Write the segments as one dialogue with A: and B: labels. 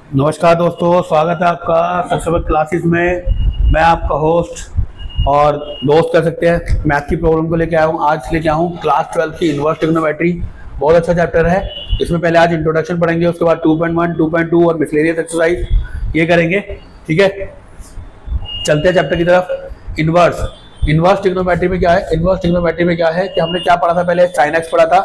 A: नमस्कार दोस्तों, स्वागत है आपका सक्सेसफुल क्लासेस में। मैं आपका होस्ट और दोस्त कह सकते हैं मैथ की प्रॉब्लम को लेकर आया हूँ। आज लेके आया हूँ क्लास 12 की इनवर्स ट्रिग्नोमेट्री। बहुत अच्छा चैप्टर है। इसमें पहले आज इंट्रोडक्शन पढ़ेंगे, उसके बाद 2.1, 2.2 और मिसलेनियस एक्सरसाइज ये करेंगे। ठीक है, चलते हैं चैप्टर की तरफ। इनवर्स ट्रिग्नोमेट्री में क्या है? इनवर्स ट्रिग्नोमेट्री में क्या है कि हमने क्या पढ़ा था? पहले साइन एक्स पढ़ा था,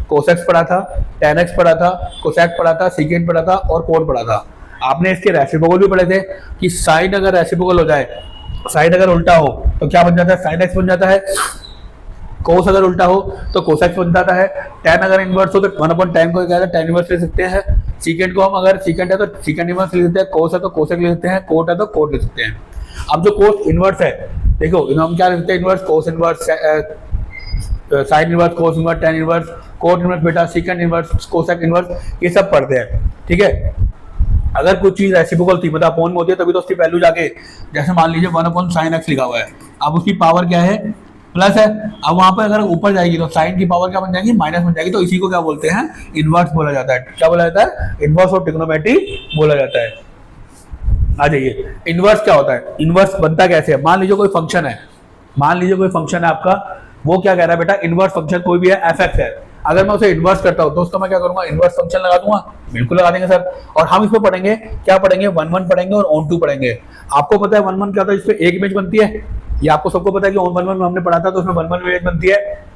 A: कोसेक्स पढ़ा था, टेन एक्स पढ़ा था, कोसेक पढ़ा था, सीकेंट पढ़ा था और कोण पढ़ा था। आपने इसके रेसिप्रोकल भी पढ़े थे कि साइन अगर रेसिप्रोकल हो जाए, साइन अगर उल्टा हो तो क्या बन जाता है? साइन एक्स बन जाता है। कोस अगर उल्टा हो तो कोसेक्स बन जाता है। टेन अगर इनवर्स हो तो 1/tan को क्या है? tan इनवर्स ले सकते हैं। सीकेंट को हम अगर सीकेंट है तो सीकेंट इनवर्स ले सकते हैं, कोस है तो कोसेक ले सकते हैं, कोट है तो कोट ले सकते हैं। अब जो कोस इनवर्स है, देखो हम क्या ले सकते हैं? Inverse, cos inverse, sine inverse, cos inverse, tan inverse, cot inverse, बेटा सीकेंट इनवर्स, कोसेक इनवर्स, ये सब पढ़ते हैं। ठीक है, अगर कोई चीज रेसिप्रोकल थी मतलब अपोन में होती है तभी तो उसकी वैल्यू जाके, जैसे मान लीजिए 1/sin x लिखा हुआ है, अब उसकी पावर क्या है? प्लस है। अब वहां पर अगर ऊपर जाएगी तो साइन की पावर क्या बन जाएगी? माइनस बन जाएगी। तो इसी को क्या बोलते हैं? इनवर्स बोला जाता है। क्या बोला जाता है? इनवर्स ऑफ ट्रिग्नोमेट्री बोला जाता है। आ जाइए, इनवर्स क्या होता है? इनवर्स बनता कैसे है? मान लीजिए कोई फंक्शन है, मान लीजिए कोई फंक्शन है आपका, वो क्या कह रहा है बेटा? इनवर्स फंक्शन कोई भी है, एफ एक्स है। अगर मैं उसे इनवर्स करता हूं तो उसका मैं क्या करूंगा? इनवर्स फंक्शन लगा दूंगा। बिल्कुल लगा देंगे सर। और हम इसमें पढ़ेंगे, क्या पढ़ेंगे? 1/1 पढ़ेंगे और ऑन 2 पढ़ेंगे। आपको पता है 1/1 क्या था? इसमें एक इमेज बनती है। ये आपको सबको पता है कि ऑन 1/1 में हमने पढ़ा था, तो उसमें 1/1 इमेज बनती है।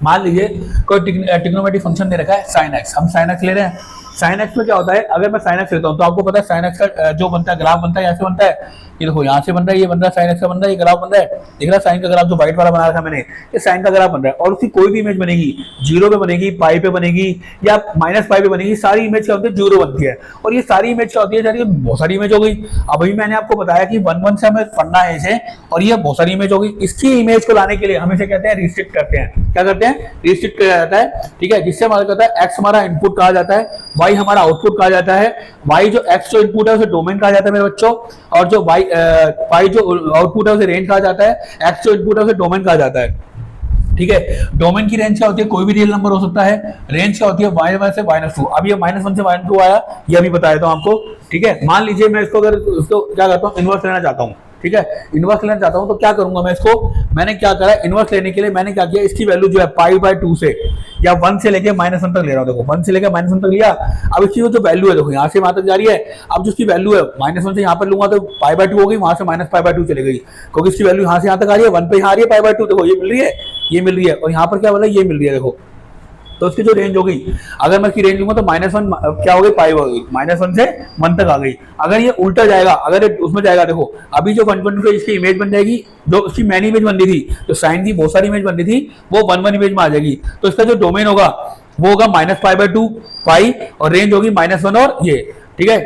A: मान लीजिए कोई ट्रिग्नोमेट्रिक फंक्शन दे रखा है साइन एक्स, हम साइन एक्स ले रहे हैं। साइन एक्स में क्या होता है? अगर मैं साइन एक्स लेता हूं तो आपको पता है साइन एक्स का जो बनता है ग्राफ बनता है, ऐसे बनता है। ये देखो यहाँ से बन रहा है, ये बन रहा है, साइन एक्स का बन रहा है, ये ग्राफ बन रहा है। दिख रहा है साइन का ग्राफ जो व्हाइट वाला बना रखा मैंने, ये साइन का ग्राफ बन रहा है। और उसकी कोई भी इमेज बनेगी, 0 पे बनेगी, पाई पे बनेगी या -पाई पे बनेगी, सारी इमेज क्या होती है? 0 बनती है। और ये सारी इमेज क्या होती है? यार बहुत सारी इमेज हो गई। अभी मैंने आपको बताया कि 1/1 से हमें पढ़ना है इसे, और ये बहुत सारी इमेज हो गई। इसकी इमेज को लाने के लिए हम इसे कहते हैं रिस्ट्रिक्ट करते हैं। क्या करते हैं? रिस्ट्रिक्ट किया जाता है। ठीक है, जिससे हमारा कहता है एक्स हमारा इनपुट कहा जाता है, वाई हमारा आउटपुट कहा जाता है। वाई जो एक्स जो इनपुट है उसे डोमेन कहा जाता है मेरे बच्चों, और जो वाई जो आउटपुट है उसे रेंज कहा जाता है। एक्स जो इनपुट है उसे डोमेन कहा जाता है। ठीक है, डोमेन की रेंज क्या होती है? कोई भी रियल नंबर हो सकता है। रेंज क्या होती है? -1 से -2। अब ये -1 से -2 आया, ये अभी बताया था आपको। ठीक है, मान लीजिए मैं इसको अगर इसको क्या करता हूँ? इनवर्स लेना चाहता हूँ। ठीक है, इनवर्स लेना चाहता हूं तो क्या करूंगा मैं इसको? मैंने क्या करा? इनवर्स लेने के लिए मैंने क्या किया? इसकी वैल्यू जो है π/2 से या 1 से लेके -1 तक ले रहा हूं। देखो 1 से लेके -1 तक लिया। अब इसकी जो वैल्यू है, देखो यहां से वहां तक जा रही है। अब जो इसकी वैल्यू है -1 से यहां पर लूंगा तो π/2 हो गई, वहां से -π/2 चली गई, क्योंकि इसकी वैल्यू यहां से यहां तक आ रही है। 1 पे यहां आ रही है π/2, देखो ये मिल रही है, ये मिल रही है, और यहां पर क्या बोला? ये मिल रही है। देखो तो उसकी जो रेंज होगी, अगर मैं इसकी रेंज लूंगा तो -1 क्या हो गई? पाई हो गई, -1 से 1 तक आ गई। अगर ये उल्टा जाएगा, अगर ये उसमें जाएगा, देखो अभी जो 1/1 पे इसकी इमेज बन जाएगी, जो उसकी मैनी इमेज बन रही थी, जो साइन की बहुत सारी इमेज बन रही थी, वो 1/1 इमेज में आ जाएगी। तो इसका जो डोमेन होगा वो होगा -π/2 पाई, और रेंज होगी -1 और ये। ठीक है,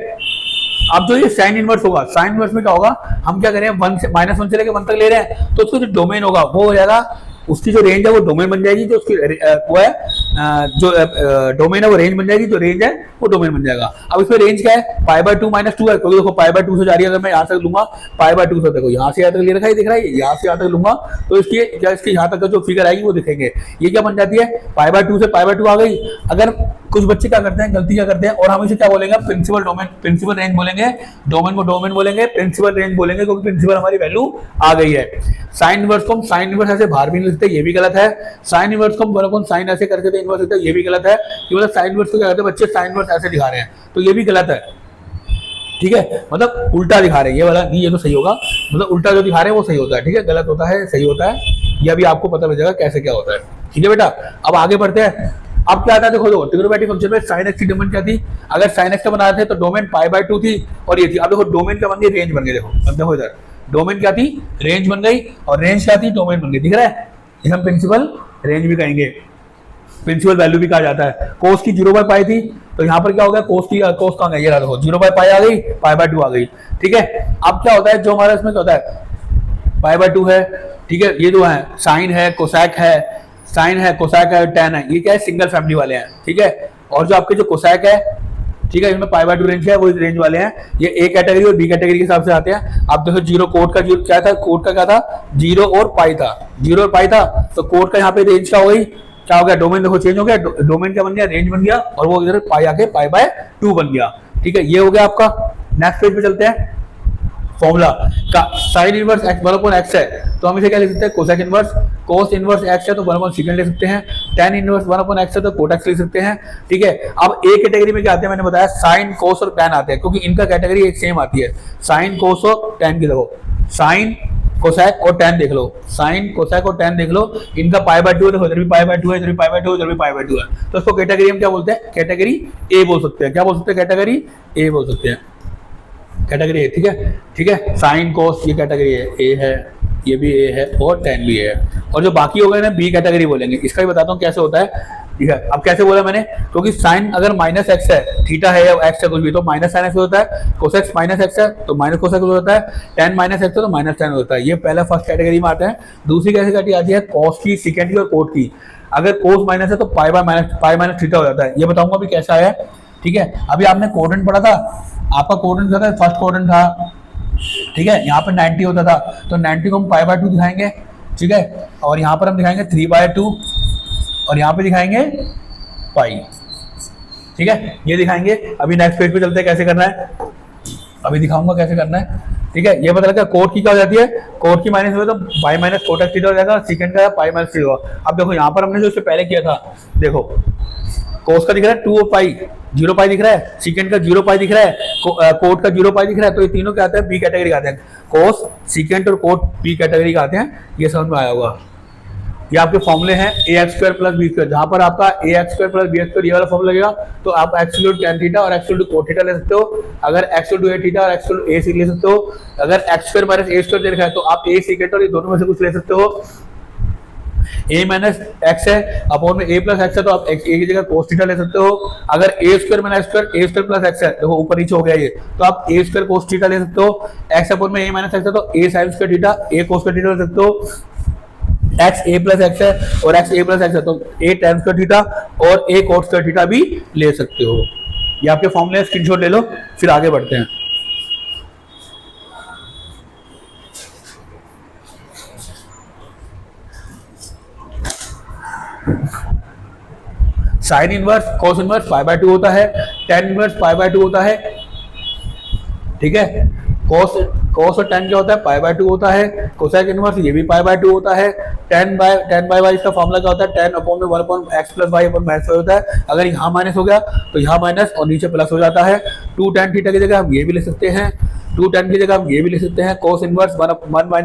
A: अब जो ये साइन इनवर्स होगा, साइन इनवर्स में क्या होगा? हम क्या करें? 1 से -1 से लेकर 1 तक ले रहे हैं, तो उसका जो डोमेन होगा वो हो जाएगा, उसकी जो रेंज है वो डोमेन बन जाएगी, जो उसकी वो है जो डोमेन है वो रेंज बन जाएगी, जो रेंज है वो डोमेन बन जाएगा। अब इसमें रेंज क्या है? π/2 -2 है, क्योंकि देखो π/2 से जा रही है। अगर मैं यहाँ तक लूंगा π/2 से, देखो यहाँ से यहाँ तक ले रखा है, दिख रहा है, यहाँ से यहाँ तक लूंगा तो इसकी क्या, इसके यहाँ तक का जो फिगर आएगी वो दिखेंगे। ये क्या बन जाती है? π/2 से π/2 आ गई। अगर कुछ बच्चे क्या करते हैं, गलती क्या करते हैं, और हम इसे क्या बोलेंगे? प्रिंसिपल डोमेन, प्रिंसिपल रेंज बोलेंगे। डोमेन को डोमेन बोलेंगे, प्रिंसिपल रेंज बोलेंगे, क्योंकि प्रिंसिपल हमारी वैल्यू आ गई है। साइन इनवर्स को हम साइन इनवर्स ऐसे बाहर भी नहीं लिखते, ये भी गलत है। साइन इनवर्स को हम बराबर साइन ऐसे करके तो इनवर्स लिखते हैं, ये भी गलत है। कि मतलब साइन इनवर्स को क्या कहते हैं बच्चे? साइन इनवर्स ऐसे दिखा रहे हैं, तो ये भी गलत है। ठीक है, मतलब उल्टा दिखा रहे हैं, ये वाला नहीं, ये तो सही होगा। मतलब उल्टा जो दिखा रहे हैं वो सही होता है। ठीक है, गलत होता है, सही होता है, ये अभी आपको पता लग जाएगा कैसे क्या होता है। ठीक है बेटा, अब आगे बढ़ते हैं। अब क्या था? देखो ट्रिग्नोमेट्रिक फंक्शन में साइन एक्स की डोमेन क्या थी? अगर साइन एक्स का बना रहे थे तो डोमेन π/2 थी, और ये थी। अब देखो डोमेन क्या बन गई? रेंज बन गई। देखो इधर डोमेन क्या थी? रेंज बन गई, और रेंज क्या थी? डोमेन बन गई। दिख रहा है? इसे हम प्रिंसिपल रेंज भी कहेंगे, प्रिंसिपल वैल्यू भी कहा जाता है। कोस की 0/π थी, तो यहाँ पर क्या हो गया? कोस कहाँ गई? ये रहा देखो, 0/π आ गई, π/2 आ गई। ठीक है, अब क्या होता है? जो हमारा इसमें क्या होता है? π/2 है। ठीक है, ये जो है साइन है, कोसेक है, साइन है, कोसेक है, टेन है, ये क्या है? सिंगल फैमिली वाले हैं। ठीक है, और जो आपके जो कोसेक है, ठीक है, इसमें π/2 रेंज है, वो रेंज वाले हैं। ये ए कैटेगरी और बी कैटेगरी के हिसाब से आते हैं। आप देखो 0 कोड का क्या था? कोड का क्या था? 0 और पाई था, 0 और पाई था, तो कोड का यहाँ पे रेंज क्या हो गई? क्या हो गया? डोमेन देखो चेंज हो गया, डोमेन क्या बन गया? रेंज बन गया, और वो इधर पाई आके π/2 बन गया। ठीक है, ये हो गया आपका। नेक्स्ट पेज पे चलते हैं। फॉर्मूला का साइन इनवर्स एक्स 1/x है तो हम इसे क्या लिख सकते हैं, cosec inverse. Cos inverse x है तो 1/सेकंड ले सकते हैं। टेन इनवर्स 1/x है तो कोटेक्स ले सकते हैं। ठीक है, अब ए कैटेगरी में क्या आते हैं, मैंने बताया साइन कोस और टेन आते हैं, क्योंकि इनका कैटेगरी एक सेम आती है। साइन कोस और टेन की देखो, साइन कोसेक और टेन देख लो, साइन कोसेक और टेन देख लो, इनका π/2 है, देखो इधर भी π/2 है, इधर भी π/2 है, इधर भी π/2 है, तो इसको कैटेगरी हम क्या बोलते हैं, कैटेगरी ए बोल सकते हैं। क्या बोल सकते हैं, कैटेगरी ए बोल सकते हैं, कैटेगरी ए। ठीक है, ठीक है, साइन कोस ये कैटेगरी ए है, ये भी ए है और टेन भी है, और जो बाकी हो गए ना बी कैटेगरी बोलेंगे। इसका भी बताता हूँ कैसे होता है। ठीक है, अब कैसे बोला मैंने, क्योंकि साइन अगर -x है, थीटा है या x है कुछ भी, तो -sin x होता है। कोसेक्स -x है तो माइनस कोसेक्स होता है। टेन -x है तो -tan होता है। ये पहला फर्स्ट कैटेगरी में आता है। दूसरी कैटेगरी आती है कॉस की, सिकेंड की और कोट की। अगर कोस माइनस है तो पाई माइनस थीटा हो जाता है। ये बताऊंगा अभी कैसा है। ठीक है, अभी आपने कोडेंट पढ़ा था, आपका कोडेंट था, फर्स्ट कोडेंट था। ठीक है, यहाँ पर 90 होता था तो 90 को हम π/2 दिखाएंगे। ठीक है, और यहाँ पर हम दिखाएंगे 3/2 और यहाँ पे दिखाएंगे पाई। ठीक है, ये दिखाएंगे। अभी नेक्स्ट पेज पे चलते हैं कैसे करना है, अभी दिखाऊंगा कैसे करना है। ठीक है, ये पता लगा कोट की क्या हो जाती है, कोट की माइनस हुआ तो पाई माइनस कोटेक्स थीटा हो जाएगा, सेकंड का पाई माइनस थीटा होगा। अब देखो यहाँ पर हमने जो इससे पहले किया था, देखो कोस का दिख रहा है 2 पाई, 0 पाई दिख रहा है, सेकंड का 0 पाई दिख रहा है, कोट का 0 पाई दिख रहा है, तो ये तीनों क्या आते हैं, बी कैटेगरी का आते हैं। कोस, सेकंड और कोट बी कैटेगरी का आते हैं। ये समझ में आया होगा। ये आपके फॉर्मूले हैं ax² + b², जहां पर आपका ax² + b² ये वाला फॉर्मूला लगेगा तो आप x tan थीटा और x cot थीटा ले सकते हो। अगर x a थीटा और x a sec ले सकते हो। अगर x² - a² दे रखा है तो आप a secant और ये दोनों में से कुछ ले सकते हो। a - x है अपॉन में a + x है तो आप x a की जगह cos थीटा ले सकते हो। अगर a² - x² a² + x है, देखो ऊपर नीचे हो गया ये, तो आप a² cos थीटा ले सकते हो। x अपॉन में a - x है तो a sin² theta a cos² theta ले सकते हो। x a + x है और x a + x है तो a tan² थीटा और a cot² थीटा भी ले सकते हो। ये आपके फॉर्मूले स्क्रीनशॉट ले लो, फिर आगे बढ़ते हैं। साइन इनवर्स कोस इनवर्स π/2 होता है, टेन इनवर्स π/2 होता है। ठीक है, कोस और टेन क्या होता है, π/2 होता है। कोसेक इनवर्स ये भी π/2 होता है। टेन बाय y इसका फॉर्मूला क्या होता है, टेन अपॉन में 1/x + y अपॉन -y होता है। अगर यहाँ माइनस हो गया तो यहाँ माइनस और नीचे प्लस हो जाता है। 2 tan थीटा की जगह हम ये भी ले सकते हैं, 2 tan की जगह हम ये भी ले सकते हैं। कोस इनवर्स 1 -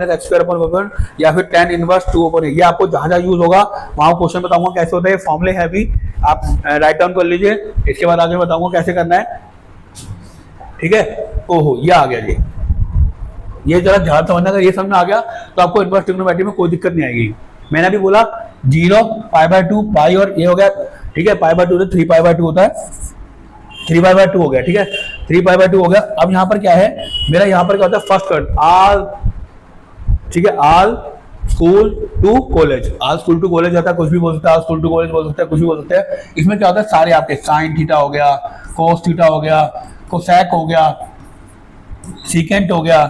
A: x² अपॉन 1 या फिर टेन इनवर्स 2 अपॉन। ये आपको जहाँ जहाँ यूज होगा वहाँ क्वेश्चन बताऊंगा कैसे होता है। फॉर्मूले है अभी, आप राइट डाउन कर लीजिए, इसके बाद आगे बताऊंगा कैसे करना है। ठीक है, ओहो ये आ गया जी, ये जरा ध्यान समझना। अगर ये समझ में आ गया तो आपको इनवर्स ट्रिग्नोमेट्री में कोई दिक्कत नहीं आएगी। मैंने अभी बोला 0 π/2 पाई और ये हो गया। ठीक है, π/2 तो 3π/2 होता है, 3π/2 हो गया। ठीक है, 3π/2 हो गया। अब यहाँ पर क्या है, मेरा यहाँ पर क्या होता है, फर्स्ट कट आल। ठीक है, all school to college, all school to college आता है, कुछ भी बोल सकते हैं, आल स्कूल टू कॉलेज बोल सकते हैं, कुछ भी बोल सकते हैं। इसमें क्या होता है, सारे आपके साइन थीटा हो गया, कोस थीटा हो गया, कोसेक हो गया, सीकेंट हो गया,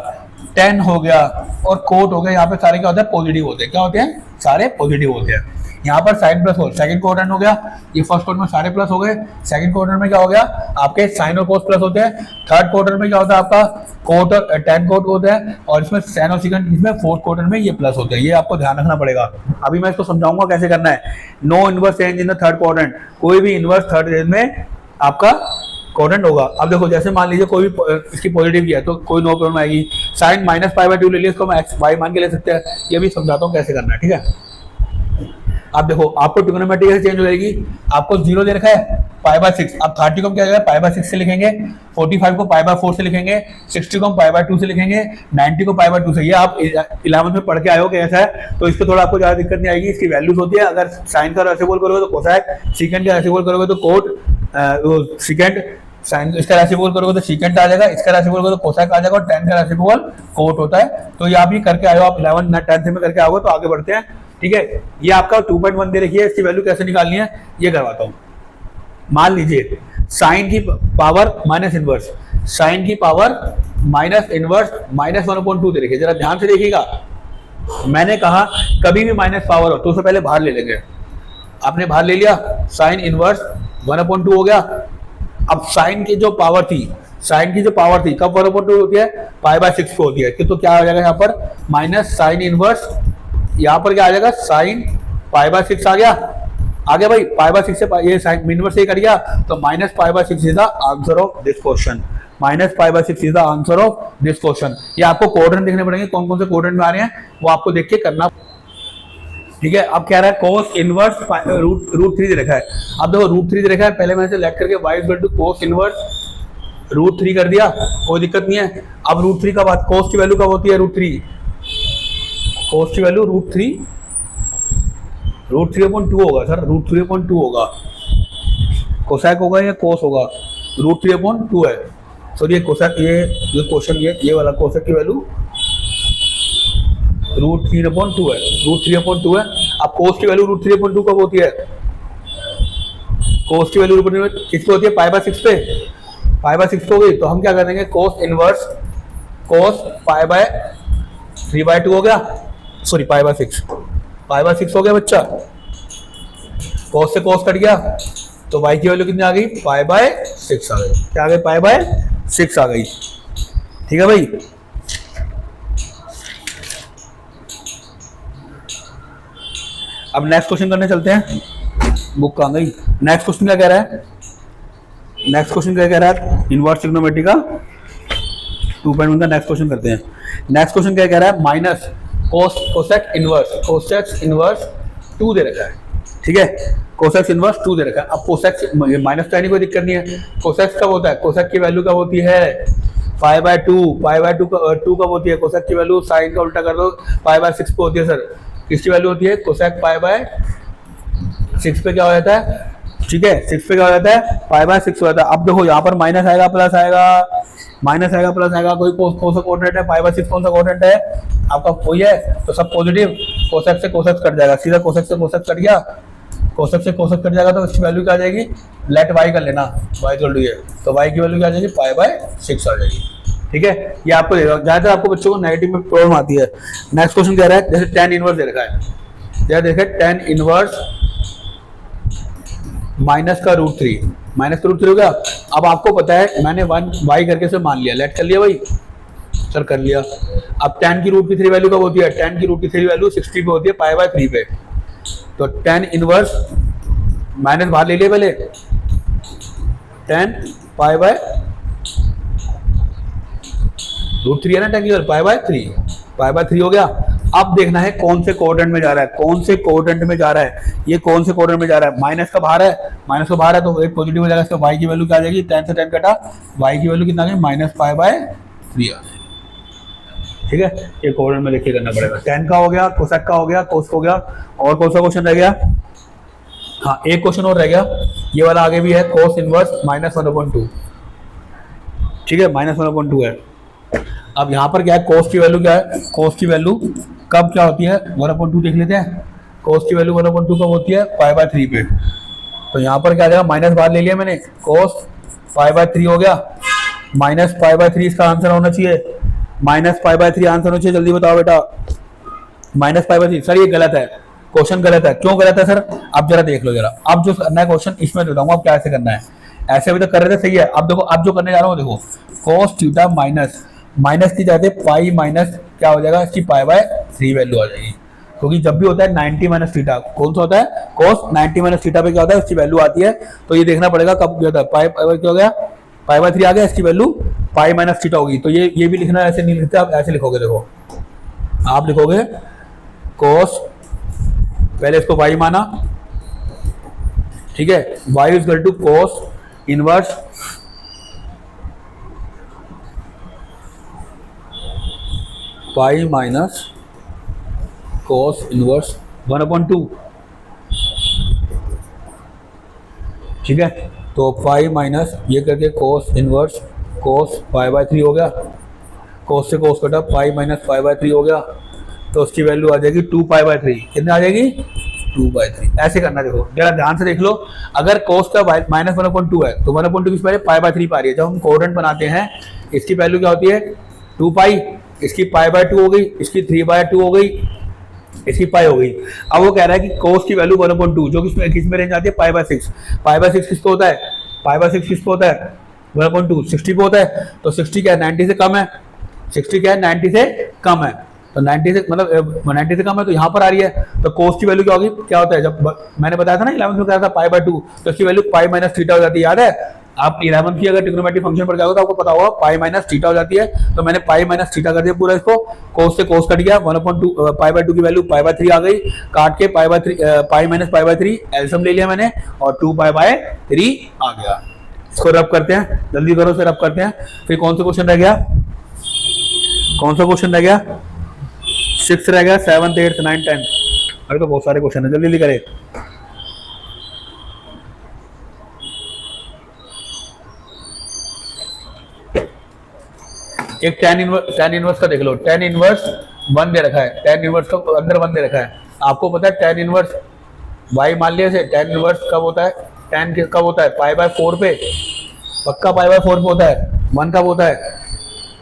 A: टेन हो गया और कोट हो गया। यहाँ पे सारे क्या होते हैं, पॉजिटिव होते हैं। क्या होते हैं, सारे पॉजिटिव होते हैं। यहाँ पर साइन प्लस हो, सेकंड क्वाड्रेंट हो गया, ये फर्स्ट क्वाड्रेंट में सारे प्लस हो गए। सेकंड क्वाड्रेंट में क्या हो गया, आपके साइन और कोस प्लस होते हैं। थर्ड क्वाड्रेंट में क्या होता है, आपका कोट और टेन कोट होते हैं, और इसमें साइन और सेकंड, इसमें फोर्थ क्वाड्रेंट में ये प्लस होते हैं। ये आपको ध्यान रखना पड़ेगा। अभी मैं इसको समझाऊंगा कैसे करना है। No inverse change in the third quadrant, कोई भी इनवर्स थर्ड रेंज में आपका क्वाड्रेंट होगा। अब देखो जैसे मान लीजिए कोई भी इसकी पॉजिटिव किया तो कोई नो प्रॉब्लम आएगी। साइन -π/2 ले लिया, इसको हम x y मान के ले सकते हैं। ये भी समझाता हूँ कैसे करना है। ठीक है, अब देखो आपको ट्रिग्नोमेट्री कैसे चेंज हो जाएगी। आपको 0 दे रखा है, π/6, अब 30 को हम क्या करेंगे, π/6 से लिखेंगे, 45 को π/4 से लिखेंगे, 60 को हम π/2 से लिखेंगे, 90 को π/2 से। ये आप 11th में पढ़ के आए हो कैसा है, तो इसको थोड़ा आपको ज्यादा दिक्कत नहीं आएगी। इसकी वैल्यूज होती है, अगर साइन का रेसिप्रोकल करोगे तो कोसेक, सेकंड का रेसिप्रोकल करोगे तो कोट, सेकंड साइन, इसका रेसिप्रोकल करोगे तो सीकेंट आ जाएगा, इसका रेसिप्रोकल करोगे तो कोसेक आ जाएगा, और टेन का रेसिप्रोकल कोट होता है। तो ये आप ये करके आए हो, आप 11 10th में करके आओगे। तो आगे बढ़ते हैं। ठीक है, ये आपका 2.1 दे रखी है, इसकी वैल्यू कैसे निकालनी है ये करवाता हूँ। मान लीजिए साइन की पावर माइनस इनवर्स, साइन की पावर माइनस इनवर्स -1/2 दे रखी है। जरा ध्यान से देखिएगा, मैंने कहा कभी भी माइनस पावर हो तो उससे पहले बाहर ले लेंगे। आपने बाहर ले लिया, साइन इनवर्स 1/2 हो गया। अब साइन की जो पावर थी, साइन की जो पावर थी कब 1/2 होती है, पाई बाय 6 को होती है। तो क्या आ जाएगा यहाँ पर माइनस साइन इनवर्स, यहाँ पर क्या आ जाएगा साइन पाई बाय 6 आ गया भाई, पाई बाय 6 से ये साइन इनवर्स से कट गया, तो minus pi by 6 is the answer of this question. Minus pi by 6 is the answer of this question. ये आपको कोऑर्डिनेट देखने पड़ेंगे, कौन कौन से कोऑर्डिनेट में आ रहे हैं वो आपको देख के करना। ठीक है, अब कह रहा है कोस इनवर्स रूट 3 दे रखा है। अब देखो रूट 3 दे रखा है, पहले मैंने सेलेक्ट करके y equal to cos inverse root 3 कर दिया, कोई दिक्कत नहीं है। अब रूट 3 का बात, कोस की वैल्यू कब होती है रूट 3, कोस की वैल्यू रूट 3/2 होगा सर, रूट 3/2 होगा, कोसैक होगा या कोस होगा, रूट 3/2 है। सॉरी ये कोसैक, ये क्वेश्चन ये वाला कोसैक की वैल्यू रूट 3/2 है, रूट 3/2 है। अब कोस की वैल्यू रूट 3/2 कब होती है, कोस की वैल्यू किसकी होती है, पाई बाय 6 पे, पाई बाय 6 हो गई, तो हम क्या करेंगे कोस इनवर्स कोस पाई बाय 3/2 हो गया, sorry pi by 6, pi by 6 हो गया बच्चा, कोस से कोस कट गया, तो y की वैल्यू कितनी आ गई, पाई बाय 6 आ गई। क्या आ गई, पाई बाय 6 आ गई। ठीक है भाई, अब नेक्स्ट क्वेश्चन करने चलते हैं। बुक कहाँ गई, नेक्स्ट क्वेश्चन क्या कह रहा है, नेक्स्ट क्वेश्चन क्या कह रहा है, इनवर्स ट्रिग्नोमेट्री का 2.1 का नेक्स्ट क्वेश्चन करते हैं। नेक्स्ट क्वेश्चन क्या कह रहा है, माइनस कोसेक इनवर्स 2 दे रखा है। ठीक है, कोसेक इनवर्स 2 दे रखा है। अब कोसेक माइनस का कोई दिक्कत नहीं है, कोसेक कब होता है, कोसेक की वैल्यू कब होती है, पाई बाय 2 कब होती है, कोसेक की वैल्यू साइन का उल्टा कर दो, पाई बाय 6 पे होती है सर, किसकी वैल्यू होती है, कोसेक पाई बाय 6 पे क्या हो जाता है, ठीक है 6 पे क्या हो जाता है, पाई बाय 6 हो जाता है। अब देखो यहाँ पर माइनस आएगा प्लस आएगा, माइनस आएगा प्लस आएगा, कोई कौन सा कोऑर्डिनेट है, पाई बाय 6 कौन सा कोऑर्डिनेट है आपका, कोई है तो सब पॉजिटिव, कोसेक से कोसेक कट जाएगा, सीधा कोसेक से कोसेक कट गया, कोसेक से कोसेक कट जाएगा, तो इसकी वैल्यू क्या आ जाएगी, लेट वाई कर लेना, वाई इक्वल टू ये, तो वाई की वैल्यू क्या आ जाएगी, पाई बाय 6 आ जाएगी। ठीक है, ये आपको ज्यादातर आपको बच्चों को नेगेटिव में प्रॉब्लम आती है। नेक्स्ट क्वेश्चन कह रहा है, जैसे tan इनवर्स दे रखा है, क्या देखा tan इनवर्स माइनस का रूट 3 हो गया। अब आपको पता है मैंने 1 y करके से मान लिया, लेट कर लिया भाई सर, कर लिया। अब tan की रूट की 3 वैल्यू कब होती है, tan की रूट की 3 वैल्यू 60 पे होती है, पाई बाय 3 पे, तो tan इनवर्स माइनस बाहर ले लिया पहले, tan पाई बाय रूट 3 है ना, tan की पाई बाय 3 हो गया। अब देखना है कौन से कोऑर्डिनेट में जा रहा है, कौन से कोऑर्डिनेट में जा रहा है, ये कौन से कोऑर्डिनेट में जा रहा है, माइनस का बाहर है, तो एक पॉजिटिव हो जाएगा, इसका y की वैल्यू क्या आ जाएगी, tan से tan कटा, y की वैल्यू कितना आ गई, माइनस पाई बाय 3 आ जाएगी। ठीक है, ये कोऑर्डिनेट में देखिए करना पड़ेगा। tan का हो गया, कोसेक का हो गया, कोस हो गया, और कौन सा क्वेश्चन रह गया, हाँ एक क्वेश्चन और रह गया, ये वाला आगे भी है, कोस इनवर्स -1/2। ठीक है, -1/2 है। अब यहाँ पर क्या है, कोस की वैल्यू क्या है, कोस की वैल्यू कब क्या होती है, 1/2 देख लेते हैं, कोस की वैल्यू 1/2 कब होती है, पाई बाय 3 पे, तो यहाँ पर क्या आ जाएगा, माइनस बाहर ले लिया मैंने, कोस पाई बाय 3 हो गया, माइनस पाई बाय 3 इसका आंसर होना चाहिए, माइनस पाई बाय 3 आंसर होना चाहिए, जल्दी बताओ बेटा, माइनस पाई बाय 3। सर ये गलत है, क्वेश्चन गलत है, क्यों गलत है सर, अब जरा देख लो जरा, अब जो करना है क्वेश्चन इसमें बताऊंगा अब कैसे करना है, ऐसे अभी तो कर रहे थे सही है। अब देखो, अब जो करने जा रहा हूँ देखो, कोस थीटा माइनस की जाते पाई माइनस क्या हो जाएगा, इसकी पाई बाय 3 वैल्यू आ जाएगी, क्योंकि जब भी होता है 90 माइनस थीटा, कौन सा होता है, कोस 90 माइनस थीटा पे क्या होता है, उसकी वैल्यू आती है, तो ये देखना पड़ेगा कब क्या होता है, पाई क्या हो गया, पाई बाय 3 आ गया, इसकी वैल्यू पाई माइनस थीटा होगी, तो ये भी लिखना ऐसे नहीं लिखते, आप ऐसे लिखोगे, देखो आप लिखोगे कोस, पहले इसको y माना, ठीक है, y is equal to cos inverse pi minus cos inverse 1/2। ठीक है, तो पाई माइनस ये करके कोस इनवर्स कोस पाई बाय 3 हो गया, कोस से कोस कटा, पाई माइनस पाई बाय 3 हो गया, तो उसकी वैल्यू आ जाएगी 2 पाई बाय 3, कितनी आ जाएगी, 2 बाय 3। ऐसे करना, देखो जरा ध्यान से देख लो, अगर कोस का -1/2 है तो 1/2 किस पा रही है, पाई बाय 3 पा रही है। जब हम कोऑर्डिनेट बनाते हैं इसकी वैल्यू क्या होती है, 2 पाई, इसकी पाई बाय 2 हो गई, इसकी 3 बाय 2 हो गई, इसकी पाई हो गई। अब वो कह रहा है कि कोस की वैल्यू 1/2 जो किस में रेंज आती है, पाई बाय 6 किसको होता है, पाई बाय 6 किस पे होता है 1/2 60 पे होता है। तो 60 क्या है 90 से कम है, 60 क्या है 90 से कम है, तो 90 से मतलब 90 से कम है तो यहाँ पर आ रही है। तो कोस की वैल्यू क्या होगी, क्या होता है, जब मैंने बताया था ना 11th में बताया था पाई बाय 2, तो इसकी वैल्यू पाई माइनस थीटा हो जाती है, याद है। आप 11th की अगर ट्रिग्नोमेट्री फंक्शन पर जाओगे तो आपको पता होगा पाई माइनस थीटा हो जाती है। तो मैंने पाई माइनस थीटा कर दिया पूरा इसको, कोस से कोस कट गया, 1/2 पाई बाय 2 की वैल्यू पाई बाय 3 आ गई, काट के pi by 3 pi minus pi by 3 LCM ले लिया मैंने और 2 पाई बाय 3 आ गया। इसको रब करते हैं, जल्दी करो से रब करते हैं। फिर कौन सा क्वेश्चन रह गया, कौन सा क्वेश्चन रह गया, 6 रह गया, 7th 8th 9th 10th। अरे तो बहुत सारे क्वेश्चन है, जल्दी जल्दी करें। एक टेन इनवर्स का देख लो, टेन इनवर्स 1 दे रखा है, टेन इनवर्स का अंदर 1 दे रखा है। आपको पता है टेन इनवर्स वाई मान लिया से, टेन इनवर्स कब होता है, टेन कब होता है पाई बाय 4 पे, पक्का पाई बाय 4 पे होता है। 1 कब होता है,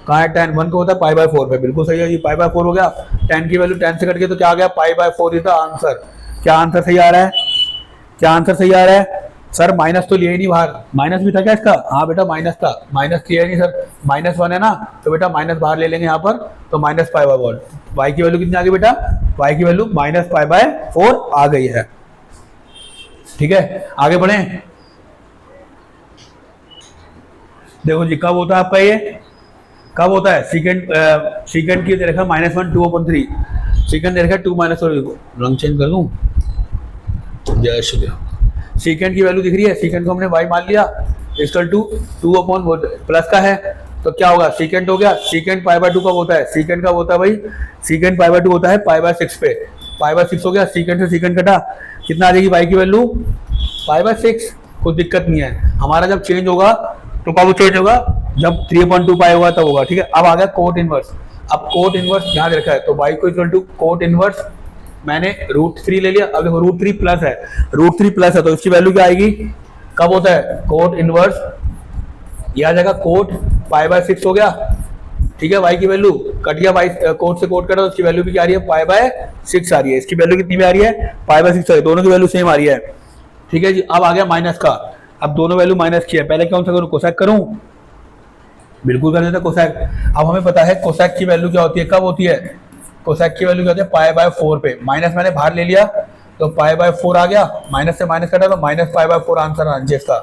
A: कहाँ है टेन, 1 को होता है पाई बाय 4 पे, बिल्कुल सही है जी, पाई बाय 4 हो गया। 10 की वैल्यू 10 से कट गई तो क्या आ गया pi by 4 is the answer. क्या आंसर सही आ रहा है, क्या आंसर सही आ रहा है सर, माइनस तो लिया ही नहीं बाहर, माइनस भी था क्या इसका, हाँ बेटा माइनस था, माइनस किया ही नहीं सर, -1 है ना, तो बेटा माइनस बाहर ले लेंगे यहाँ पर, तो माइनस पाई बाय 4। वाई की वैल्यू कितनी आ गई बेटा, वाई की वैल्यू माइनस पाई बाय 4 आ गई है। ठीक है आगे बढ़े, देखो जी कब होता है आपका ये, कब होता है, सीकेंड की दे रखा -1 2/3, सीकेंड दे रखा 2 - रंग चेंज कर दूं, जय श्री राम। सीकेंड की वैल्यू दिख रही है, सीकेंड को हमने y मान लिया, इक्वल टू 2 प्लस का है, तो क्या होगा सीकेंड हो गया। सीकेंड पाई बाय 2 कब होता है, सीकेंड कब होता है भाई, सीकेंड पाई बाय 2 होता है पाई बाय 6 पे, पाई बाय 6 हो गया, सीकेंड से सीकेंड कटा, कितना आ जाएगी y की वैल्यू पाई बाय 6। कोई दिक्कत नहीं है, हमारा जब चेंज होगा तो कब चेंज होगा, जब 3/2 पाई होगा तब होगा। ठीक है अब आ गया कोट इनवर्स, अब कोट इनवर्स यहाँ रखा है, तो y को इक्वल टू कोट इनवर्स, मैंने √3 ले लिया। अब देखो √3 प्लस है, √3 प्लस है तो इसकी वैल्यू क्या आएगी, कब होता है कोट इनवर्स, ये आ जाएगा कोट पाई बाय 6 हो गया। ठीक है y की वैल्यू कट गया, y कोट से कोट कटा तो इसकी वैल्यू भी क्या आ रही है पाई बाय 6 आ रही है, इसकी वैल्यू कितनी भी आ रही है पाई बाय 6 आ रही है, दोनों की वैल्यू सेम आ रही है। ठीक है जी अब आ गया माइनस का, अब दोनों वैल्यू माइनस की है, पहले कौन सा करूँ कोसेक करूँ, बिल्कुल कर देता कोसेक। अब हमें पता है कोसेक की वैल्यू क्या होती है, कब होती है, कोसेक की वैल्यू क्या होती है पाई बाय 4 पे, माइनस मैंने बाहर ले लिया तो पाई बाय 4 आ गया, माइनस से माइनस कटा तो माइनस पाई बाय 4 आंसर आ इसका,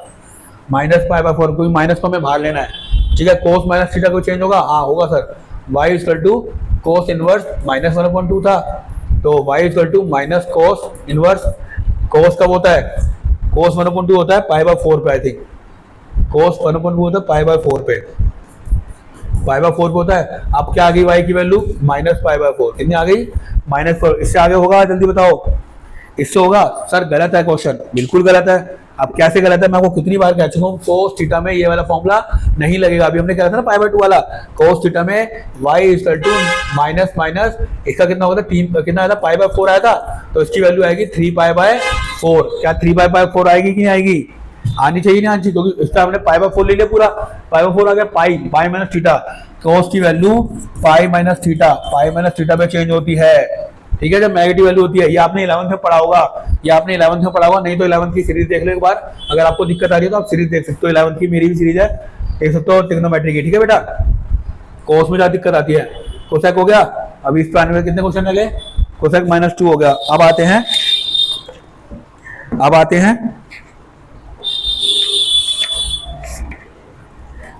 A: माइनस पाई बाय 4, क्योंकि माइनस को हमें बाहर लेना है। ठीक है कोस माइनस थीटा को चेंज होगा, हाँ होगा sir, y equal to cos inverse -1/2 था, तो y equal to minus cos inverse, cos कब होता है, कोस 1/2 होता है पाई बाय 4 पे, आई थिंक कोस 1/2 होता है पाई बाय 4 पे, पाई बाय 4 पे होता है। अब क्या आ गई y की वैल्यू माइनस पाई बाय 4, कितनी आ गई -4, इससे आगे होगा जल्दी बताओ, इससे होगा सर, गलत है क्वेश्चन, बिल्कुल गलत है। अब कैसे गलत है मैं आपको कितनी बार कह चुका हूँ, कोस थीटा में ये वाला फॉर्मूला नहीं लगेगा, अभी हमने कहा था ना पाई बाय 2 वाला, कोस थीटा में y equal to minus minus इसका कितना होता है 3, कितना आया था पाई बाय 4 आया था, तो इसकी वैल्यू आएगी 3 पाई बाय 4। क्या 3 पाई बाय 4 आएगी कि नहीं आएगी, आनी चाहिए नहीं आनी चाहिए, क्योंकि इसका हमने पाई बाय 4 ले लिया पूरा, पाई बाय 4 आ गया, पाई माइनस थीटा, कोस की वैल्यू पाई माइनस थीटा पे चेंज होती है। ठीक है जब नेगेटिव वैल्यू होती है, ये आपने 11th में पढ़ा होगा, ये आपने 11th में पढ़ा होगा, नहीं तो 11th की सीरीज देख लो एक बार, अगर आपको दिक्कत आ रही है तो आप सीरीज देख सकते हो, 11th की मेरी भी सीरीज है, देख सकते हो ट्रिग्नोमेट्री की। ठीक है बेटा कोस में ज्यादा दिक्कत आती है, कोसेक हो गया, अभी इस प्लान में कितने क्वेश्चन लगे, कोसेक -2 हो गया। अब आते हैं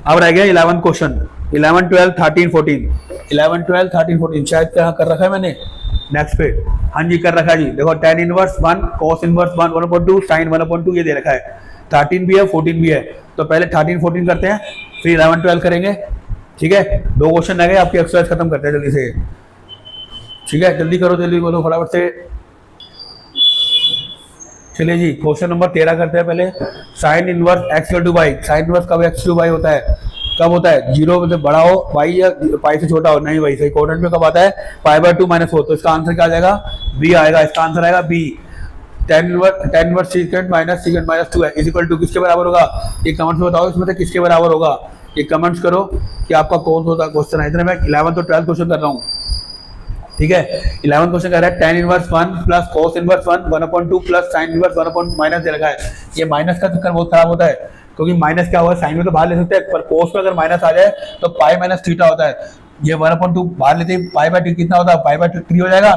A: अब रह गया 11 क्वेश्चन, 11 12 13 14, 11 12 13 14 शायद क्या कर रखा है मैंने नेक्स्ट पे, हाँ जी कर रखा है जी, देखो tan inverse 1 cos inverse 1 1/2 sin 1/2 ये दे रखा है, 13 भी है 14 भी है, तो पहले 13 14 करते हैं फिर 11 12 करेंगे। ठीक है 2 क्वेश्चन रह गए, आपकी एक्सरसाइज खत्म करते हैं जल्दी से। ठीक है जल्दी करो, जल्दी बोलो फटाफट से। चलिए जी क्वेश्चन नंबर 13 करते हैं पहले, sine inverse x = y, sine inverse कब x = y होता है, कब होता है 0 से बड़ा हो y या पाई से छोटा हो, नहीं भाई सही, क्वाड्रेंट में कब आता है पाई बाय 2 -4, तो इसका आंसर क्या आ जाएगा b आएगा, इसका आंसर आएगा b। tan इनवर्स सीकेंट -2 है इज इक्वल टू किसके बराबर होगा, ये कमेंट्स में बताओ, इसमें से किसके बराबर होगा, ये कमेंट्स करो कि आपका कौन सा क्वेश्चन है। इतने मैं 11 तो 12 क्वेश्चन कर रहा हूँ, ठीक है। 11 क्वेश्चन कह रहा है tan inverse 1 plus cos inverse 1 1/2 plus sin inverse 1/ minus दे रखा है। ये माइनस का चक्कर बहुत खराब होता है, क्योंकि माइनस क्या होगा, साइन में तो बाहर ले सकते हैं, पर cos में अगर माइनस आ जाए तो पाई माइनस थीटा होता है। ये 1/2 बाहर लेते ही पाई बाय 2 कितना होता है, पाई बाय 3 हो जाएगा।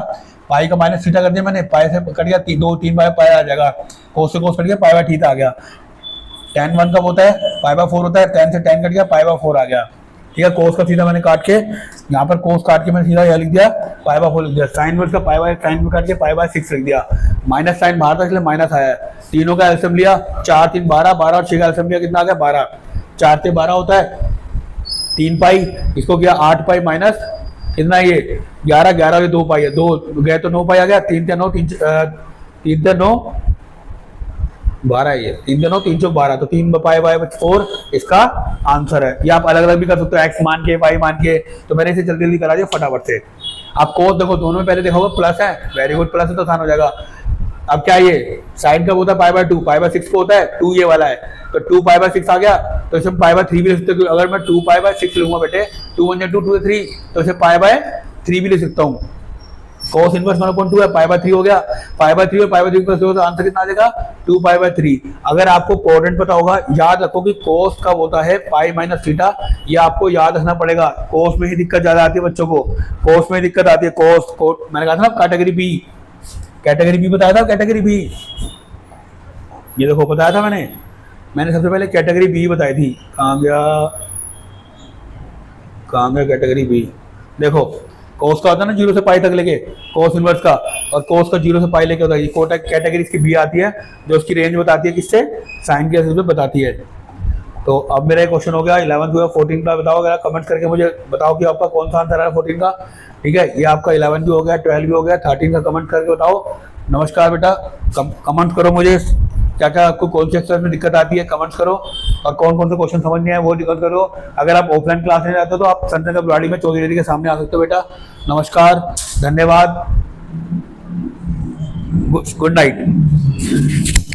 A: पाई का माइनस थीटा कर दिया मैंने, पाई से कट गया 3 बाय पाई आ जाएगा, cos से cos कट गया, पाई बाय थीटा आ गया। tan 1 कब होता है, पाई बाय 4 होता है, tan से tan कट गया, पाई बाय 4 आ गया। ठीक है, cos का सीधा मैंने काट के यहाँ पर cos काट के मैंने सीधा यह लिख दिया, पाई बाय 4 लिख दिया। साइन इनवर्स का पाई बाय साइन में काट के पाई बाय 6 लिख दिया। माइनस साइन बाहर था इसलिए माइनस आया है। तीनों का एलसीएम लिया, 4 3 12, 12 और 6 का एलसीएम लिया, कितना आ गया 12। 4 से 12 होता है 3 पाई, इसको किया 8 पाई माइनस कितना, ये 11 11 और 2 पाई है, 2 गए तो 9 पाई आ गया। 3 से 9 3 से 9 12 है, ये 3 से 9 3 चौक 12, तो 3 पाई बाय 4 इसका आंसर है। ये आप अलग अलग भी कर सकते हो, एक्स मान के पाई मान के, तो मैंने इसे जल्दी जल्दी करा दिया फटाफट से। आप कोस देखो, दोनों में पहले देखा होगा प्लस है, वेरी गुड, प्लस है तो आसान हो जाएगा। अब क्या ये साइन कब होता है, पाई बाय 2, पाई बाय 6 को होता है, 2 ये वाला है, तो 2 पाई बाय 6 आ गया, तो इसे पाई बाय 3 भी लिख सकते हो। अगर मैं 2 पाई बाय 6 लूंगा बेटे, 2 1 2 2 3, तो इसे पाई बाय 3 भी लिख सकता हूँ। cos इनवर्स 1/2 है, पाई बाय 3 हो गया, पाई बाय 3 और पाई बाय 3 प्लस 2, तो आंसर कितना आ जाएगा 2 पाई बाय 3। अगर आपको कोऑर्डिनेट पता होगा, याद रखो कि cos कब होता है, पाई माइनस थीटा, ये आपको याद रखना पड़ेगा। cos में ही दिक्कत ज्यादा आती है बच्चों को, cos में दिक्कत आती है, cos मैंने कहा था ना कैटेगरी बी, कैटेगरी बी बताया था, कैटेगरी बी ये देखो बताया था मैंने सबसे पहले कैटेगरी बी बताई थी। कहाँ गया कैटेगरी बी, देखो कोस का होता है ना 0 से पाई तक लेके, कोस इनवर्स का, और कोस का 0 से पाई लेके होता है। ये कोटा कैटेगरी इसकी बी आती है, जो उसकी रेंज बताती है किससे, साइन के से बताती है। तो अब मेरा क्वेश्चन हो गया 11 हुआ, 14 का बताओ, अगर कमेंट करके मुझे बताओ कि आपका कौन सा आंसर है 14 का। ठीक है, ये आपका 11 भी हो गया, 12 भी हो गया, 13 का कमेंट करके बताओ। नमस्कार बेटा, कमेंट करो मुझे क्या क्या आपको कौन से एक्सरसाइज में दिक्कत आती है, कमेंट्स करो, और कौन कौन से क्वेश्चन समझ नहीं आए वो दिक्कत करो। अगर आप ऑफलाइन क्लास में जाते हो तो आप संत नगर बुलाड़ी में चौधरी के सामने आ सकते हो बेटा। नमस्कार, धन्यवाद, गुड नाइट।